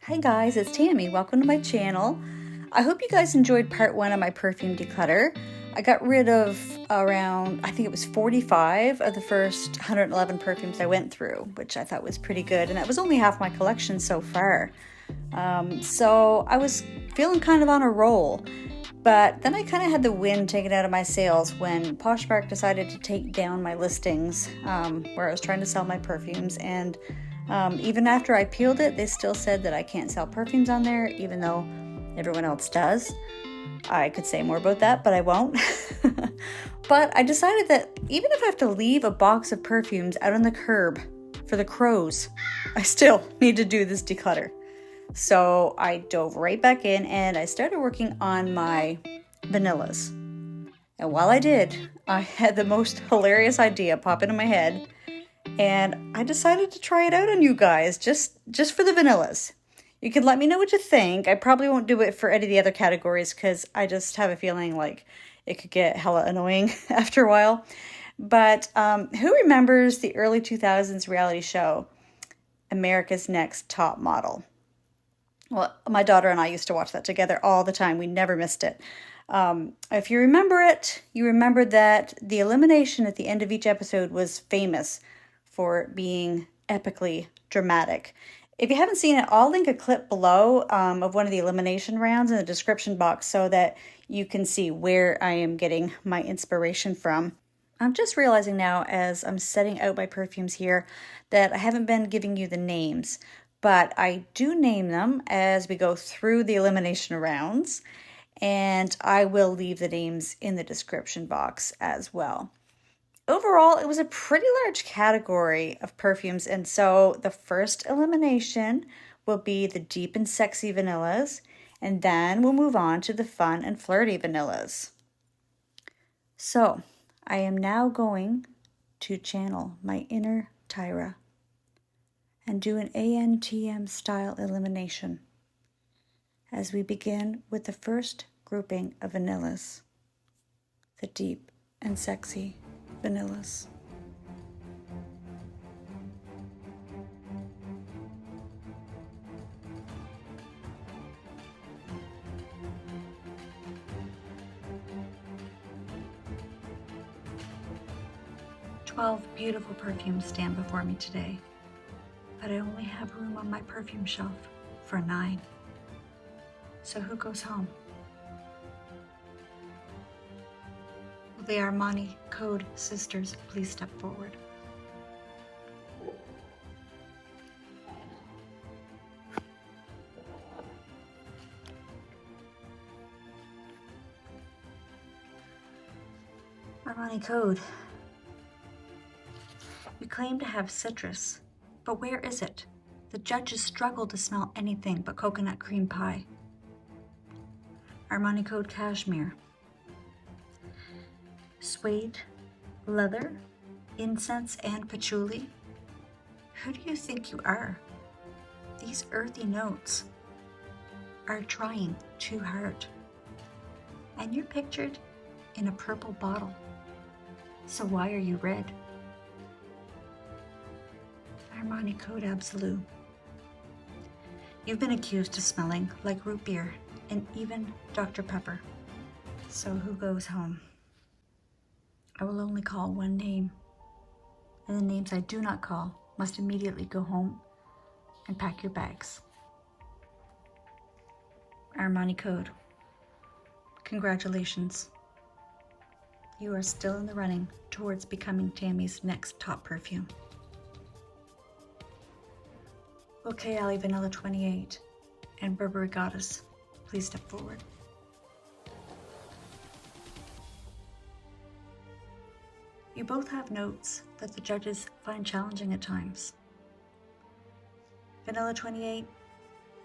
Hi guys, it's Tammy. Welcome to my channel. I hope you guys enjoyed part 1 of my perfume declutter. I got rid of around, I think it was 45 of the first 111 perfumes I went through, which I thought was pretty good, and that was only half my collection so far. So I was feeling kind of on a roll, but then I kind of had the wind taken out of my sails when Poshmark decided to take down my listings where I was trying to sell my perfumes, and even after I peeled it, they still said that I can't sell perfumes on there, even though everyone else does. I could say more about that, but I won't. But I decided that even if I have to leave a box of perfumes out on the curb for the crows, I still need to do this declutter. So I dove right back in and I started working on my vanillas. And while I did, I had the most hilarious idea pop into my head. And I decided to try it out on you guys, just for the vanillas. You can let me know what you think. I probably won't do it for any of the other categories because I just have a feeling like it could get hella annoying after a while. But who remembers the early 2000s reality show, America's Next Top Model? Well, my daughter and I used to watch that together all the time. We never missed it. If you remember it, you remember that the elimination at the end of each episode was famous for being epically dramatic. If you haven't seen it, I'll link a clip below of one of the elimination rounds in the description box so that you can see where I am getting my inspiration from. I'm just realizing now as I'm setting out my perfumes here that I haven't been giving you the names, but I do name them as we go through the elimination rounds, and I will leave the names in the description box as well. Overall, it was a pretty large category of perfumes, and so the first elimination will be the deep and sexy vanillas, and then we'll move on to the fun and flirty vanillas. So, I am now going to channel my inner Tyra and do an ANTM style elimination as we begin with the first grouping of vanillas, the deep and sexy vanillas. "12 beautiful perfumes stand before me today, but I only have room on my perfume shelf for 9. So who goes home? Will the Armani Code sisters please step forward?" Armani Code. You claim to have citrus, but where is it? The judges struggle to smell anything but coconut cream pie. Armani Code Cashmere. Suede, leather, incense, and patchouli. Who do you think you are? These earthy notes are trying too hard. And you're pictured in a purple bottle. So why are you red? Armani Code Absolu. You've been accused of smelling like root beer and even Dr. Pepper. So who goes home? I will only call one name, and the names I do not call must immediately go home and pack your bags. Armani Code. Congratulations. You are still in the running towards becoming Tammy's next top perfume. Will Kayali Vanilla 28 and Burberry Goddess please step forward? You both have notes that the judges find challenging at times. Vanilla 28,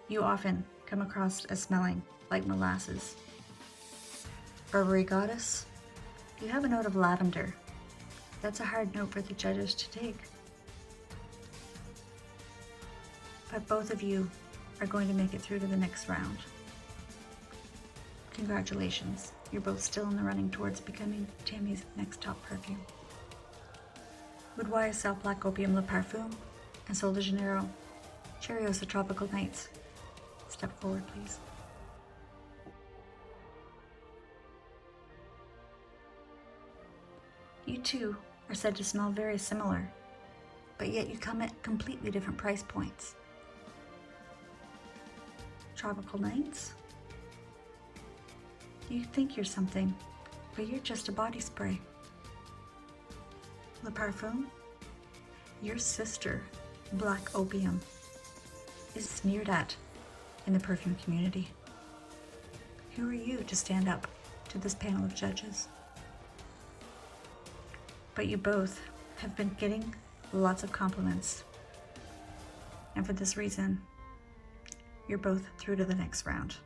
you often come across as smelling like molasses. Burberry Goddess, you have a note of lavender. That's a hard note for the judges to take. But both of you are going to make it through to the next round. Congratulations, you're both still in the running towards becoming Tammy's next top perfume. Would YSL Black Opium Le Parfum and Sol de Janeiro Cheriosa Tropical Nights Step forward, please. You two are said to smell very similar, but yet you come at completely different price points. Tropical nights? You think you're something, but you're just a body spray. Le Parfum? Your sister, Black Opium, is sneered at in the perfume community. Who are you to stand up to this panel of judges? But you both have been getting lots of compliments. And for this reason, you're both through to the next round.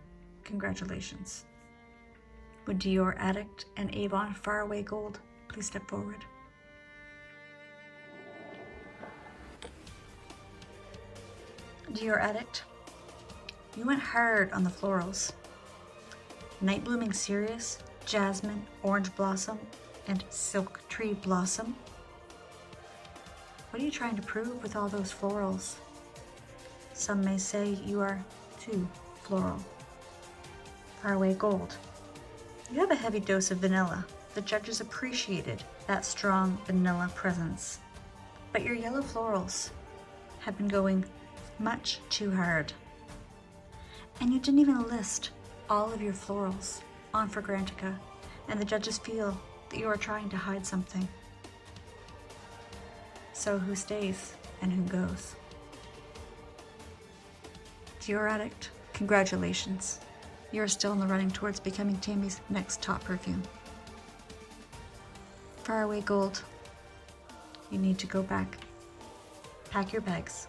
Congratulations. Would Dior Addict and Avon Faraway Gold please step forward? Dior Addict, you went hard on the florals. Night Blooming Serious, Jasmine, Orange Blossom, and Silk Tree Blossom. What are you trying to prove with all those florals? Some may say you are too floral. Faraway Gold, you have a heavy dose of vanilla. The judges appreciated that strong vanilla presence. But your yellow florals have been going much too hard. And you didn't even list all of your florals on Fragrantica, and the judges feel that you are trying to hide something. So who stays and who goes? Dior Addict, congratulations. You are still in the running towards becoming Tammy's next top perfume. Faraway Gold, you need to go back, pack your bags,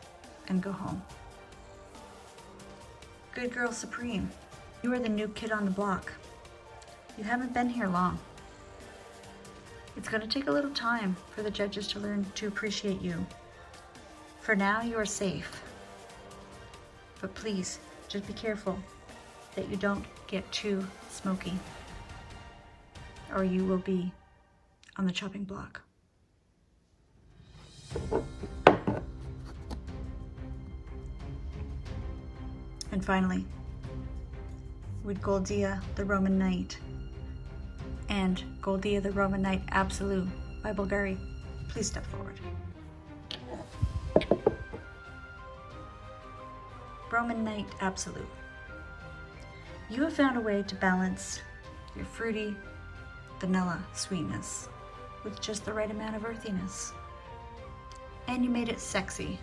and go home. Good Girl Supreme, you are the new kid on the block. You haven't been here long. It's going to take a little time for the judges to learn to appreciate you. For now, you are safe. But please, just be careful that you don't get too smoky, or you will be on the chopping block. And finally, with Goldia the Roman Night and Goldia the Roman Night Absolu by Bulgari, please step forward. Roman Night Absolu. You have found a way to balance your fruity vanilla sweetness with just the right amount of earthiness. And you made it sexy.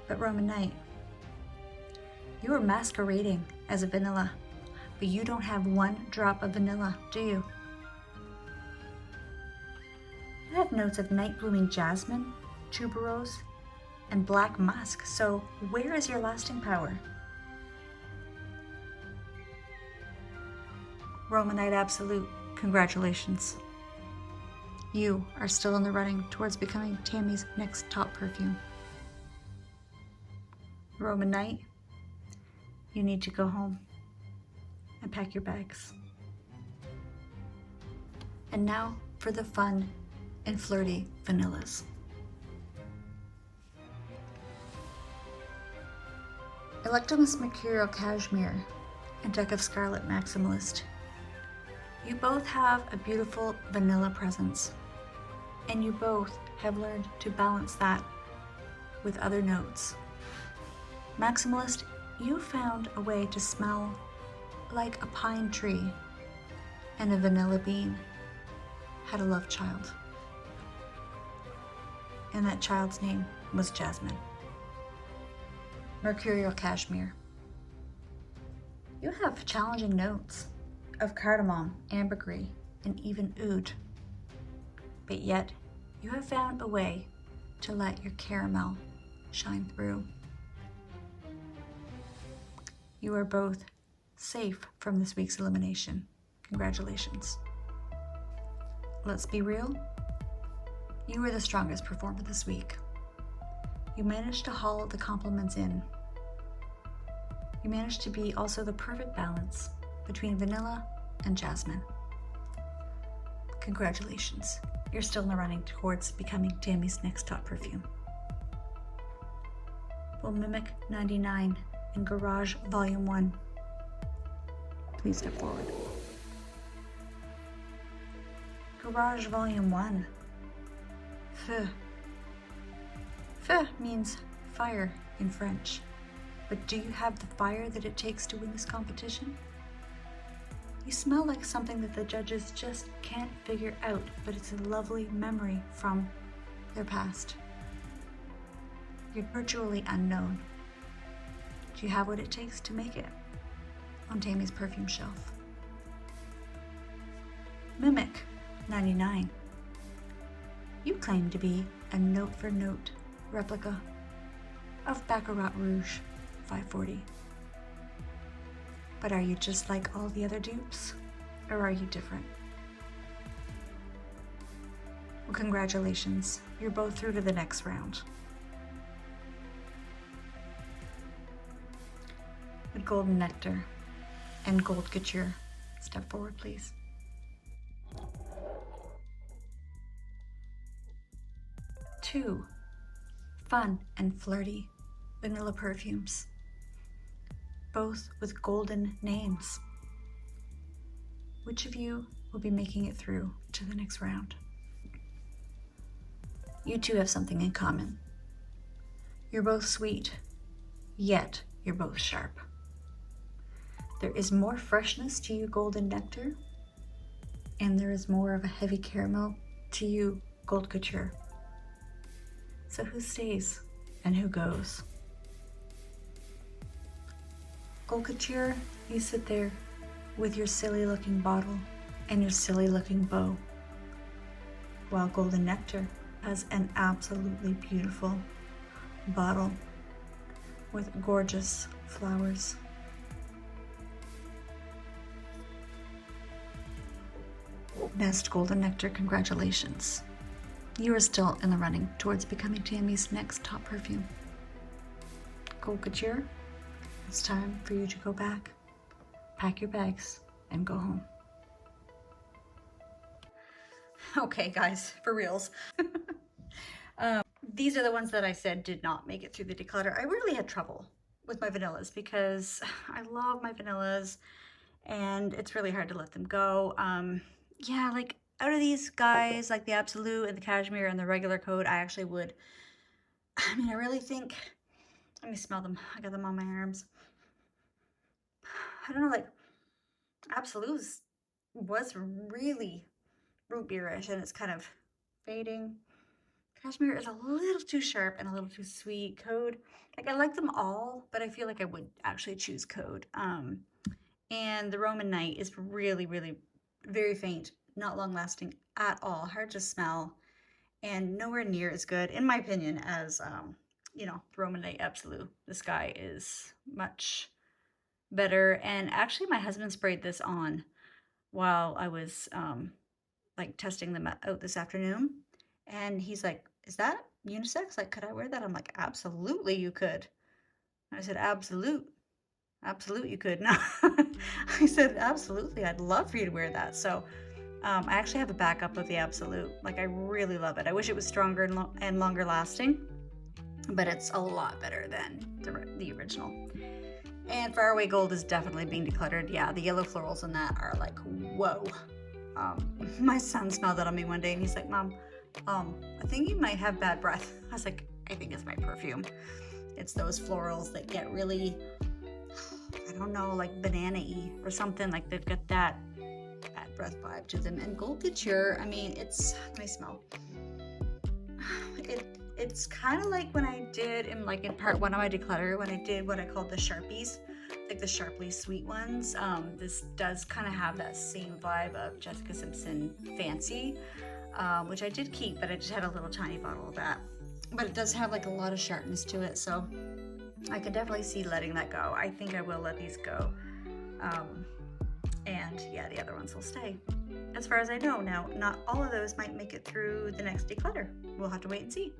But Roman Night, you are masquerading as a vanilla, but you don't have one drop of vanilla, do you? You have notes of night blooming jasmine, tuberose, and black musk, so where is your lasting power? Roman Night Absolute, congratulations. You are still in the running towards becoming Tammy's next top perfume. Roman Night, you need to go home and pack your bags. And now for the fun and flirty vanillas. Electromus Mercurial Cashmere and Deck of Scarlet Maximalist. You both have a beautiful vanilla presence, and you both have learned to balance that with other notes. Maximalist, you found a way to smell like a pine tree, and a vanilla bean had a love child. And that child's name was Jasmine. Mercurial Cashmere. You have challenging notes of cardamom, ambergris, and even oud. But yet, you have found a way to let your caramel shine through. You are both safe from this week's elimination. Congratulations. Let's be real. You were the strongest performer this week. You managed to haul the compliments in. You managed to be also the perfect balance between vanilla and jasmine. Congratulations. You're still in the running towards becoming Tammy's next top perfume. will mimic 99 in Garage Volume 1. Please step forward. Garage Volume 1. Feu. Feu means fire in French. But do you have the fire that it takes to win this competition? You smell like something that the judges just can't figure out, but it's a lovely memory from their past. You're virtually unknown. Do you have what it takes to make it on Tammy's perfume shelf? Mimic 99. You claim to be a note-for-note replica of Baccarat Rouge 540. But are you just like all the other dupes, or are you different? Well, congratulations. You're both through to the next round. With Golden Nectar and Gold Couture, step forward, please. Two fun and flirty vanilla perfumes, both with golden names. Which of you will be making it through to the next round? You two have something in common. You're both sweet, yet you're both sharp. There is more freshness to you, Golden Nectar, and there is more of a heavy caramel to you, Gold Couture. So who stays and who goes? Gold Couture, you sit there with your silly looking bottle and your silly looking bow, while Golden Nectar has an absolutely beautiful bottle with gorgeous flowers. Best Golden Nectar, congratulations. You are still in the running towards becoming Tammy's next top perfume. Gold Couture, it's time for you to go back, pack your bags, and go home. Okay, guys, for reals. These are the ones that I said did not make it through the declutter. I really had trouble with my vanillas because I love my vanillas and it's really hard to let them go. Yeah, like out of these guys, like the Absolu and the Cashmere and the regular Code, I actually would, I really think, let me smell them. I got them on my arms. I don't know, like Absolu's was really root beerish and it's kind of fading. Cashmere is a little too sharp and a little too sweet. Code, like I like them all, but I feel like I would actually choose Code. And the Roman Night is really, really very faint, not long lasting at all, hard to smell, and nowhere near as good, in my opinion, as, you know, the Roman Night Absolu. This guy is much better. And actually my husband sprayed this on while I was, like testing them out this afternoon. And he's like, is that unisex? Like, could I wear that? I'm like, absolutely you could. I said, absolute you could. No, I said, absolutely, I'd love for you to wear that. So I actually have a backup of the Absolu. Like, I really love it. I wish it was stronger and longer lasting, but it's a lot better than the original. And Faraway Gold is definitely being decluttered. Yeah, the yellow florals in that are like, whoa. My son smelled that on me one day and he's like, Mom, I think you might have bad breath. I was like, I think it's my perfume. It's those florals that get really, I don't know, like banana-y or something. Like they've got that bad breath vibe to them. And Gold Couture, I mean, it's, let me smell. It's kind of like when I did in part one of my declutter, when I did what I called the Sharpies, like the sharply sweet ones. This does kind of have that same vibe of Jessica Simpson Fancy, which I did keep, but I just had a little tiny bottle of that. But it does have like a lot of sharpness to it, so I could definitely see letting that go. I think I will let these go. And yeah, the other ones will stay. As far as I know. Now, not all of those might make it through the next declutter. We'll have to wait and see.